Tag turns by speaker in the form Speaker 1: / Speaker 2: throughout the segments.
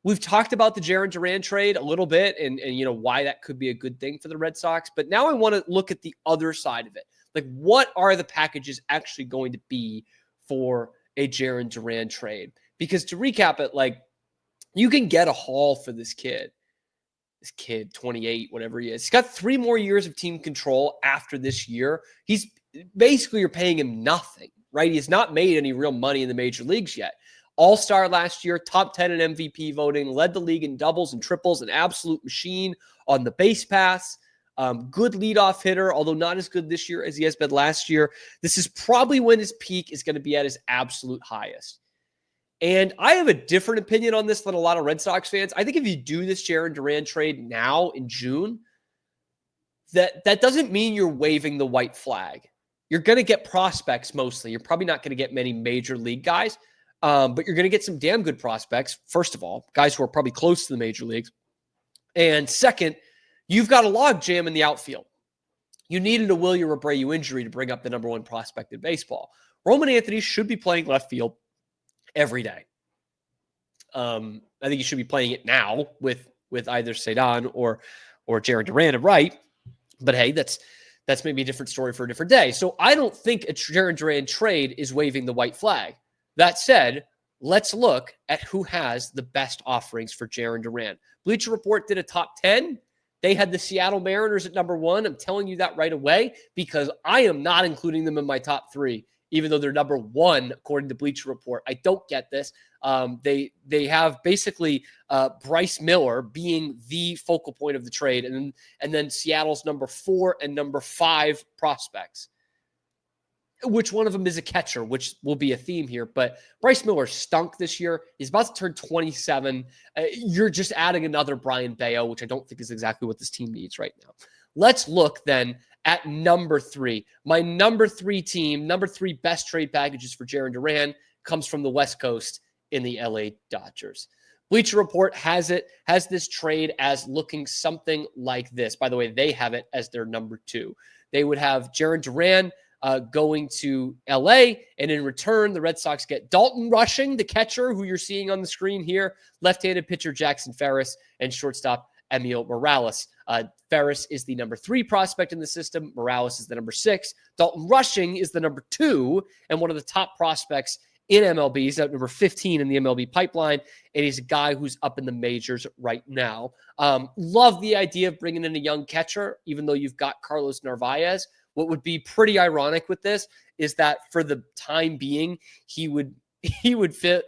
Speaker 1: We've talked about the Jaren Duran trade a little bit and why that could be a good thing for the Red Sox. But now I want to look at the other side of it. Like, what are the packages actually going to be for a Jaren Duran trade? Because to recap it, like, you can get a haul for this kid. This kid, 28, whatever he is. He's got 3 more years of team control after this year. He's basically, you're paying him nothing, right? He has not made any real money in the major leagues yet. All-star last year, top 10 in MVP voting, led the league in doubles and triples, an absolute machine on the base pass. Good leadoff hitter, although not as good this year as he has been last year. This is probably when his peak is going to be at his absolute highest. And I have a different opinion on this than a lot of Red Sox fans. I think if you do this Jaren Duran trade now in June, that doesn't mean you're waving the white flag. You're going to get prospects mostly. You're probably not going to get many major league guys. But you're going to get some damn good prospects, first of all, guys who are probably close to the major leagues. And second, you've got a log jam in the outfield. You needed a Wilyer Abreu injury to bring up the number 1 prospect in baseball. Roman Anthony should be playing left field every day. I think he should be playing it now with either Cedon or Jaren Duran at right. But hey, that's maybe a different story for a different day. So I don't think a Jaren Duran trade is waving the white flag. That said, let's look at who has the best offerings for Jaren Duran. Bleacher Report did a top 10. They had the Seattle Mariners at number 1. I'm telling you that right away because I am not including them in my top 3, even though they're number 1 according to Bleacher Report. I don't get this. They have basically Bryce Miller being the focal point of the trade, and then Seattle's number 4 and number 5 prospects. Which one of them is a catcher, which will be a theme here. But Bryce Miller stunk this year. He's about to turn 27. You're just adding another Brian Bayo, which I don't think is exactly what this team needs right now. Let's look then at number 3. My number 3 team, number 3 best trade packages for Jaren Duran comes from the West Coast in the LA Dodgers. Bleacher Report has this trade as looking something like this. By the way, they have it as their number 2. They would have Jaren Duran going to LA, and in return, the Red Sox get Dalton Rushing, the catcher who you're seeing on the screen here, left-handed pitcher Jackson Ferris, and shortstop Emil Morales. Ferris is the number 3 prospect in the system. Morales is the number 6. Dalton Rushing is the number 2 and one of the top prospects in MLB. He's at number 15 in the MLB pipeline, and he's a guy who's up in the majors right now. Love the idea of bringing in a young catcher, even though you've got Carlos Narvaez. What would be pretty ironic with this is that for the time being, he would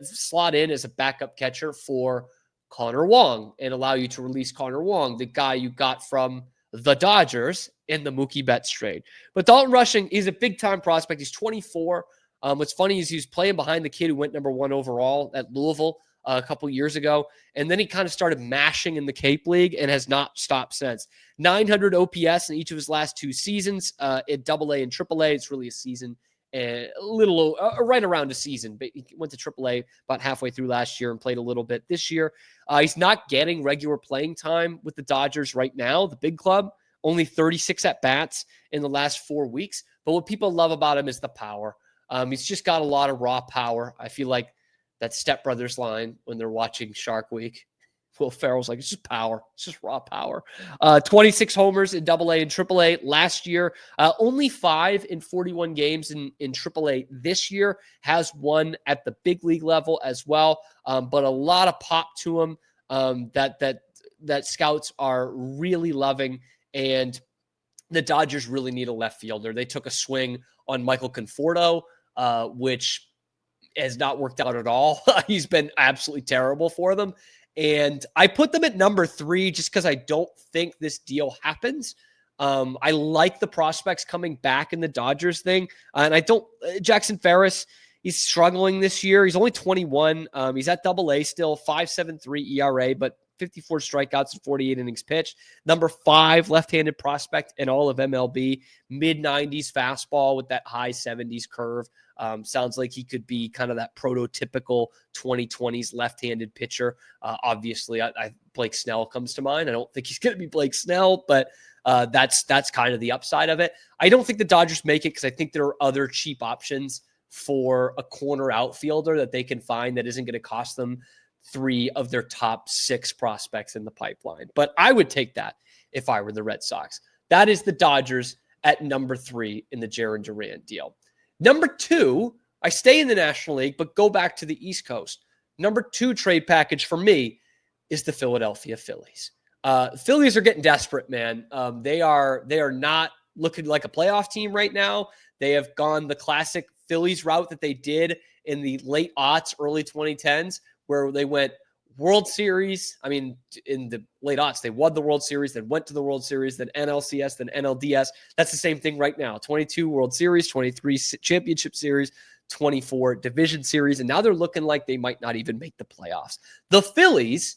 Speaker 1: slot in as a backup catcher for Connor Wong and allow you to release Connor Wong, the guy you got from the Dodgers in the Mookie Betts trade. But Dalton Rushing is a big-time prospect. He's 24. What's funny is he was playing behind the kid who went number 1 overall at Louisville a couple years ago. And then he kind of started mashing in the Cape League and has not stopped since. 900 OPS in each of his last 2 seasons at AA and AAA. It's really a season, a little right around a season. But he went to AAA about halfway through last year and played a little bit this year. He's not getting regular playing time with the Dodgers right now, the big club. Only 36 at-bats in the last 4 weeks. But what people love about him is the power. He's just got a lot of raw power. I feel like that Step Brothers line when they're watching Shark Week. Will Ferrell's like, it's just power. It's just raw power. 26 homers in AA and AAA last year. Only 5 in 41 games in AAA this year. Has one at the big league level as well. But a lot of pop to him that scouts are really loving. And the Dodgers really need a left fielder. They took a swing on Michael Conforto, which has not worked out at all. He's been absolutely terrible for them. And I put them at number 3 just because I don't think this deal happens. I like the prospects coming back in the Dodgers thing. And Jackson Ferris, he's struggling this year. He's only 21. He's at AA still, 5.73 ERA, but 54 strikeouts and 48 innings pitched. Number 5 left-handed prospect in all of MLB. Mid-90s fastball with that high 70s curve. Sounds like he could be kind of that prototypical 2020s left-handed pitcher. Obviously, Blake Snell comes to mind. I don't think he's going to be Blake Snell, but that's kind of the upside of it. I don't think the Dodgers make it because I think there are other cheap options for a corner outfielder that they can find that isn't going to cost them 3 of their top 6 prospects in the pipeline. But I would take that if I were the Red Sox. That is the Dodgers at number 3 in the Jaren Duran deal. Number 2, I stay in the National League, but go back to the East Coast. Number 2 trade package for me is the Philadelphia Phillies. Phillies are getting desperate, man. They are not looking like a playoff team right now. They have gone the classic Phillies route that they did in the late aughts, early 2010s, where they went World Series. I mean, in the late aughts, they won the World Series, then went to the World Series, then NLCS, then NLDS. That's the same thing right now. 22 World Series, 23 Championship Series, 24 Division Series, and now they're looking like they might not even make the playoffs. The Phillies,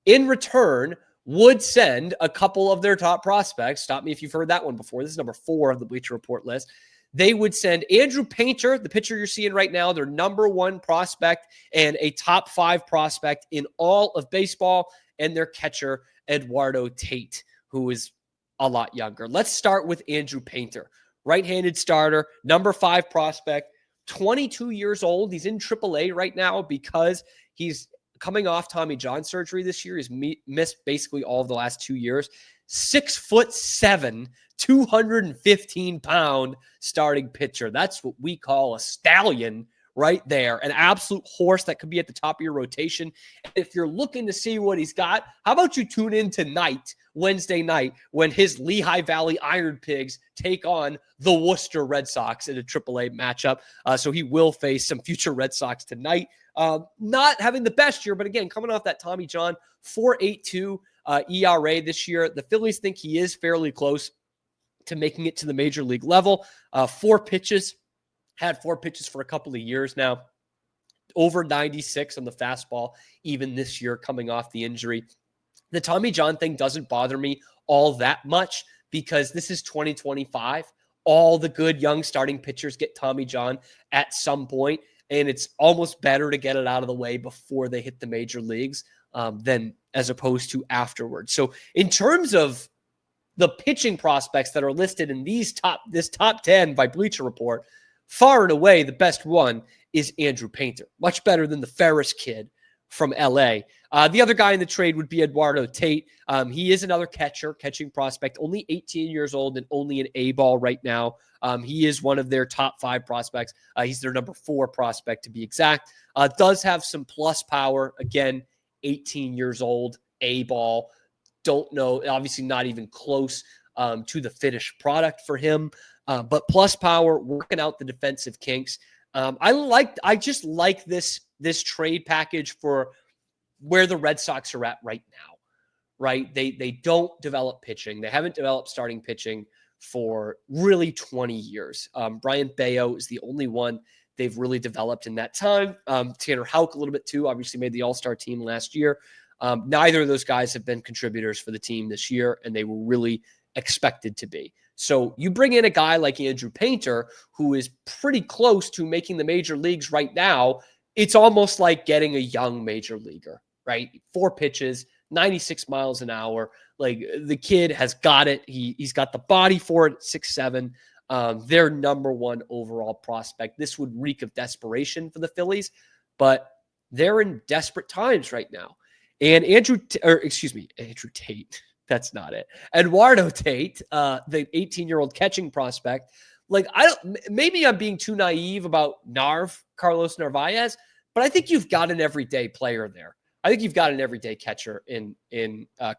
Speaker 1: in return, would send a couple of their top prospects. Stop me if you've heard that one before. This is number 4 of the Bleacher Report list. They would send Andrew Painter, the pitcher you're seeing right now, their number 1 prospect and a top 5 prospect in all of baseball, and their catcher, Eduardo Tate, who is a lot younger. Let's start with Andrew Painter. Right-handed starter, number 5 prospect, 22 years old. He's in AAA right now because he's coming off Tommy John surgery this year. He's missed basically all of the last 2 years. 6'7", 215-pound starting pitcher. That's what we call a stallion right there. An absolute horse that could be at the top of your rotation. If you're looking to see what he's got, how about you tune in tonight, Wednesday night, when his Lehigh Valley Iron Pigs take on the Worcester Red Sox in a AAA matchup. So he will face some future Red Sox tonight. Not having the best year, but again, coming off that Tommy John 4.82 ERA this year. The Phillies think he is fairly close to making it to the major league level. 4 pitches, had 4 pitches for a couple of years now. Over 96 on the fastball, even this year coming off the injury. The Tommy John thing doesn't bother me all that much because this is 2025. All the good young starting pitchers get Tommy John at some point, and it's almost better to get it out of the way before they hit the major leagues than as opposed to afterwards. So in terms of the pitching prospects that are listed in this top 10 by Bleacher Report, far and away the best one is Andrew Painter. Much better than the Ferris kid from LA. The other guy in the trade would be Eduardo Tate. He is another catching prospect, only 18 years old and only an A-ball right now. He is one of their top 5 prospects. He's their number 4 prospect to be exact. Does have some plus power. Again, 18 years old, A-ball. Don't know, obviously not even close to the finished product for him. But plus power, working out the defensive kinks. I just like this trade package for where the Red Sox are at right now, right? They don't develop pitching. They haven't developed starting pitching for really 20 years. Brian Bayo is the only one they've really developed in that time. Tanner Houck a little bit too, obviously made the All-Star team last year. Neither of those guys have been contributors for the team this year, and they were really expected to be. So you bring in a guy like Andrew Painter, who is pretty close to making the major leagues right now. It's almost like getting a young major leaguer, right? 4 pitches, 96 miles an hour. Like the kid has got it. He's got the body for it, 6'7". Their number 1 overall prospect. This would reek of desperation for the Phillies, but they're in desperate times right now. And Andrew Tate. That's not it. Eduardo Tate, the 18-year-old catching prospect. Like, maybe I'm being too naive about Carlos Narvaez, but I think you've got an everyday player there. I think you've got an everyday catcher in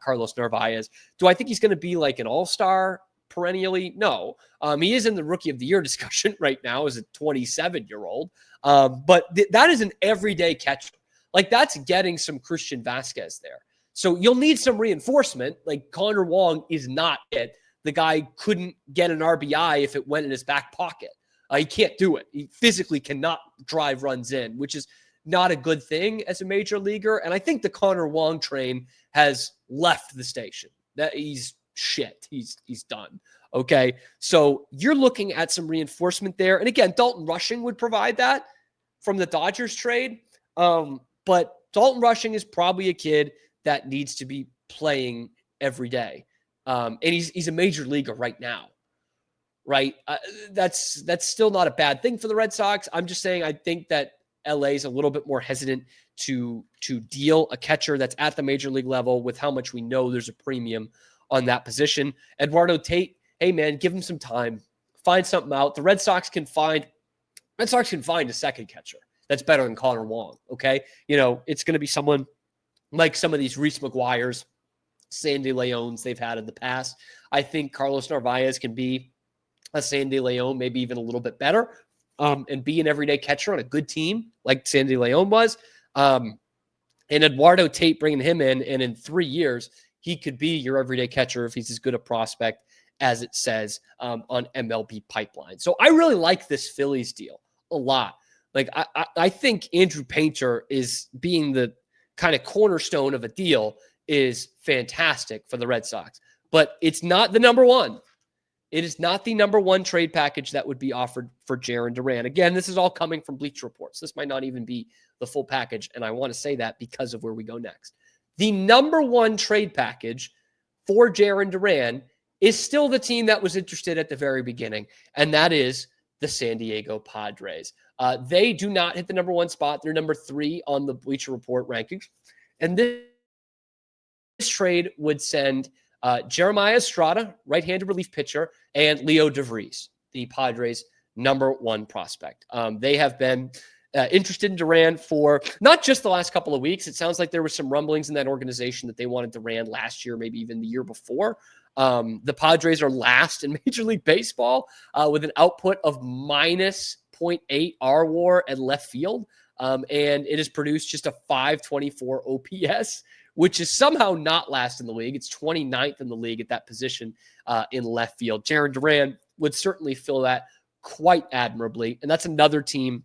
Speaker 1: Carlos Narvaez. Do I think he's going to be like an all-star perennially? No. He is in the Rookie of the Year discussion right now as a 27-year-old. But that is an everyday catcher. Like, that's getting some Christian Vasquez there. So you'll need some reinforcement. Like, Connor Wong is not it. The guy couldn't get an RBI if it went in his back pocket. He can't do it. He physically cannot drive runs in, which is not a good thing as a major leaguer. And I think the Connor Wong train has left the station. That he's shit. He's done. Okay. So you're looking at some reinforcement there. And again, Dalton Rushing would provide that from the Dodgers trade. But Dalton Rushing is probably a kid that needs to be playing every day. And he's a major leaguer right now, right? That's still not a bad thing for the Red Sox. I'm just saying I think that LA is a little bit more hesitant to deal a catcher that's at the major league level with how much we know there's a premium on that position. Eduardo Tate, hey man, give him some time, find something out. The Red Sox can find a second catcher that's better than Connor Wong. Okay, it's going to be someone like some of these Reese McGuires, Sandy Leones they've had in the past. I think Carlos Narvaez can be a Sandy Leone, maybe even a little bit better, and be an everyday catcher on a good team like Sandy Leone was. And Eduardo Tate, bringing him in, and in 3 years, he could be your everyday catcher if he's as good a prospect as it says on MLB Pipeline. So I really like this Phillies deal a lot. Like I think Andrew Painter is being the kind of cornerstone of a deal is fantastic for the Red Sox, but it's not the number one. It is not the number one trade package that would be offered for Jaren Duran. Again, this is all coming from Bleacher Reports. This might not even be the full package, and I want to say that because of where we go next. The number one trade package for Jaren Duran is still the team that was interested at the very beginning, and that is the San Diego Padres. They do not hit the number one spot. They're number 3 on the Bleacher Report rankings, and this trade would send Jeremiah Estrada, right-handed relief pitcher, and Leo DeVries, the Padres' number 1 prospect. They have been interested in Duran for not just the last couple of weeks. It sounds like there were some rumblings in that organization that they wanted Duran last year, maybe even the year before. The Padres are last in Major League Baseball with an output of minus 0.8 R-WAR at left field. And it has produced just a 524 OPS, which is somehow not last in the league. It's 29th in the league at that position in left field. Jaren Duran would certainly fill that quite admirably. And that's another team,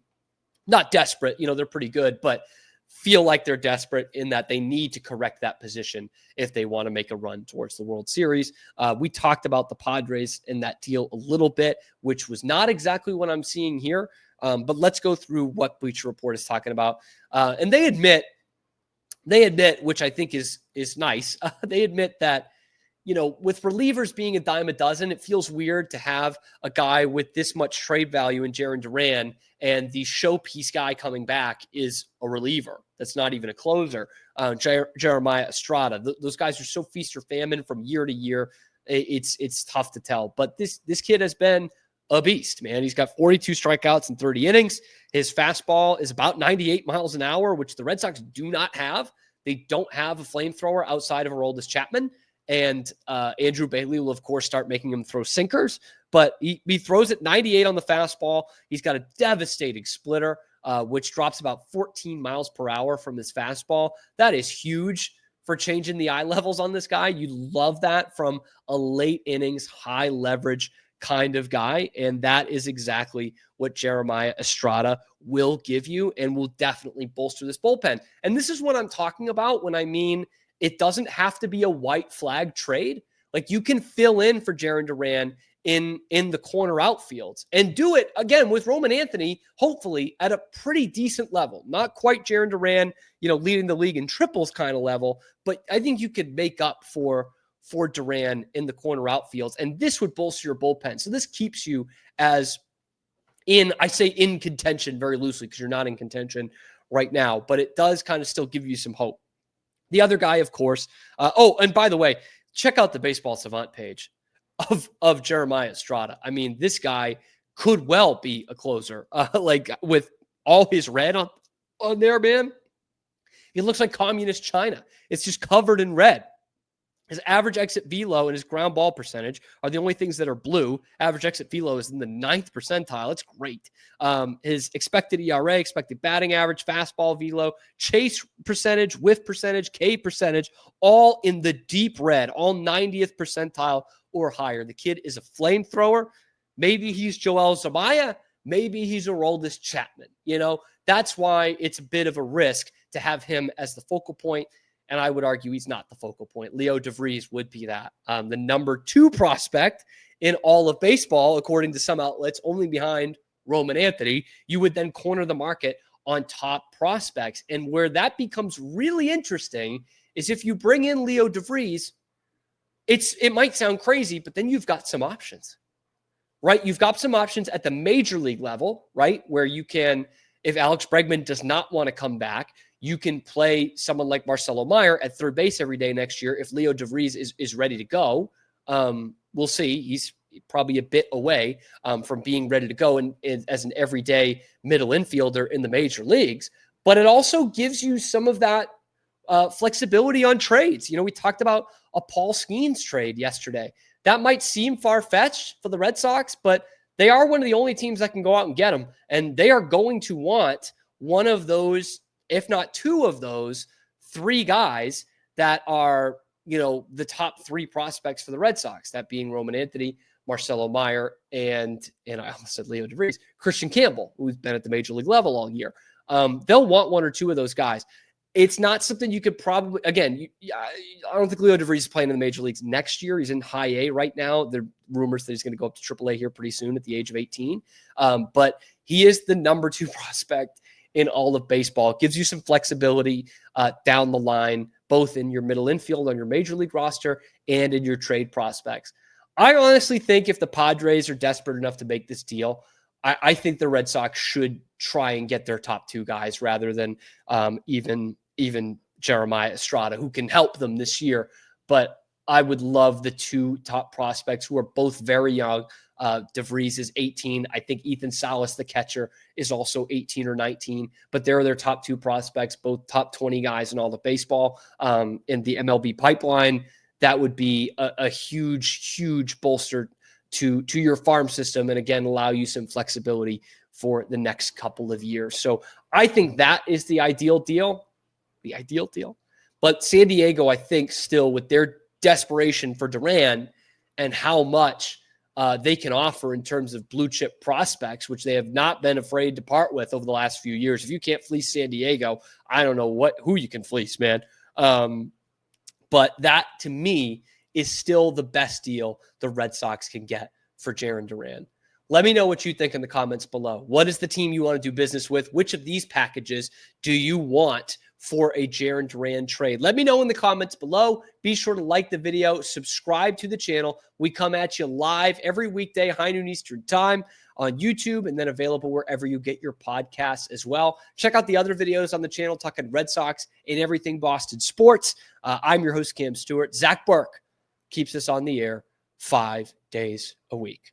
Speaker 1: not desperate, they're pretty good, but feel like they're desperate in that they need to correct that position if they want to make a run towards the World Series. We talked about the Padres in that deal a little bit, which was not exactly what I'm seeing here. But let's go through what Bleacher Report is talking about. And they admit, which I think is nice. They admit that, with relievers being a dime a dozen, it feels weird to have a guy with this much trade value in Jaren Duran, and the showpiece guy coming back is a reliever. That's not even a closer. Jeremiah Estrada. Those guys are so feast or famine from year to year. It's tough to tell. But this kid has been a beast, man. He's got 42 strikeouts in 30 innings. His fastball is about 98 miles an hour, which the Red Sox do not have. They don't have a flamethrower outside of Aroldis Chapman. And Andrew Bailey will, of course, start making him throw sinkers. But he throws it 98 on the fastball. He's got a devastating splitter, which drops about 14 miles per hour from his fastball. That is huge for changing the eye levels on this guy. You love that from a late innings, high leverage kind of guy. And that is exactly what Jeremiah Estrada will give you and will definitely bolster this bullpen. And this is what I'm talking about when I mean it doesn't have to be a white flag trade. Like, you can fill in for Jaren Duran in the corner outfields and do it again with Roman Anthony, hopefully at a pretty decent level. Not quite Jaren Duran, leading the league in triples kind of level, but I think you could make up for Duran in the corner outfields, and this would bolster your bullpen. So this keeps you I say in contention very loosely because you're not in contention right now, but it does kind of still give you some hope. The other guy, of course. And by the way, check out the Baseball Savant page of Jeremiah Estrada. I mean, this guy could well be a closer. Like, with all his red on there, man. He looks like communist China. It's just covered in red. His average exit velo and his ground ball percentage are the only things that are blue. Average exit velo is in the 9th percentile. It's great. His expected ERA, expected batting average, fastball velo, chase percentage, whiff percentage, K percentage, all in the deep red, all 90th percentile or higher. The kid is a flamethrower. Maybe he's Joel Zamaya. Maybe he's Aroldis Chapman. That's why it's a bit of a risk to have him as the focal point. And I would argue he's not the focal point. Leo DeVries would be that. The number 2 prospect in all of baseball, according to some outlets, only behind Roman Anthony. You would then corner the market on top prospects. And where that becomes really interesting is if you bring in Leo DeVries, it might sound crazy, but then you've got some options, right? You've got some options at the major league level, right? Where you can, if Alex Bregman does not want to come back, you can play someone like Marcelo Meyer at third base every day next year if Leo DeVries is ready to go. We'll see. He's probably a bit away from being ready to go and as an everyday middle infielder in the major leagues. But it also gives you some of that flexibility on trades. We talked about a Paul Skeens trade yesterday. That might seem far-fetched for the Red Sox, but they are one of the only teams that can go out and get them. And they are going to want one of those, if not two of those, three guys that are, the top three prospects for the Red Sox, that being Roman Anthony, Marcelo Meyer, and I almost said Leo DeVries, Christian Campbell, who's been at the major league level all year. They'll want one or two of those guys. It's not something you could probably, again, I don't think Leo DeVries is playing in the major leagues next year. He's in high A right now. There are rumors that he's going to go up to AAA here pretty soon at the age of 18. But he is the number 2 prospect in all of baseball. It gives you some flexibility down the line, both in your middle infield on your major league roster and in your trade prospects. I honestly think if the Padres are desperate enough to make this deal, I think the Red Sox should try and get their top 2 guys rather than even Jeremiah Estrada, who can help them this year. But I would love the 2 top prospects who are both very young. DeVries is 18. I think Ethan Salas, the catcher, is also 18 or 19. But they're their top 2 prospects, both top 20 guys in all of baseball in the MLB pipeline. That would be a huge, huge bolster to your farm system, and again, allow you some flexibility for the next couple of years. So I think that is the ideal deal. But San Diego, I think, still with their desperation for Duran and how much they can offer in terms of blue chip prospects, which they have not been afraid to part with over the last few years. If you can't fleece San Diego, I don't know who you can fleece, man. But that, to me, is still the best deal the Red Sox can get for Jaren Duran. Let me know what you think in the comments below. What is the team you want to do business with? Which of these packages do you want for a Jaren Duran trade? Let me know in the comments below. Be sure to like the video, subscribe to the channel. We come at you live every weekday, high noon Eastern time on YouTube, and then available wherever you get your podcasts as well. Check out the other videos on the channel talking Red Sox and everything Boston sports. I'm your host, Cam Stuart. Zach Burke keeps us on the air 5 days a week.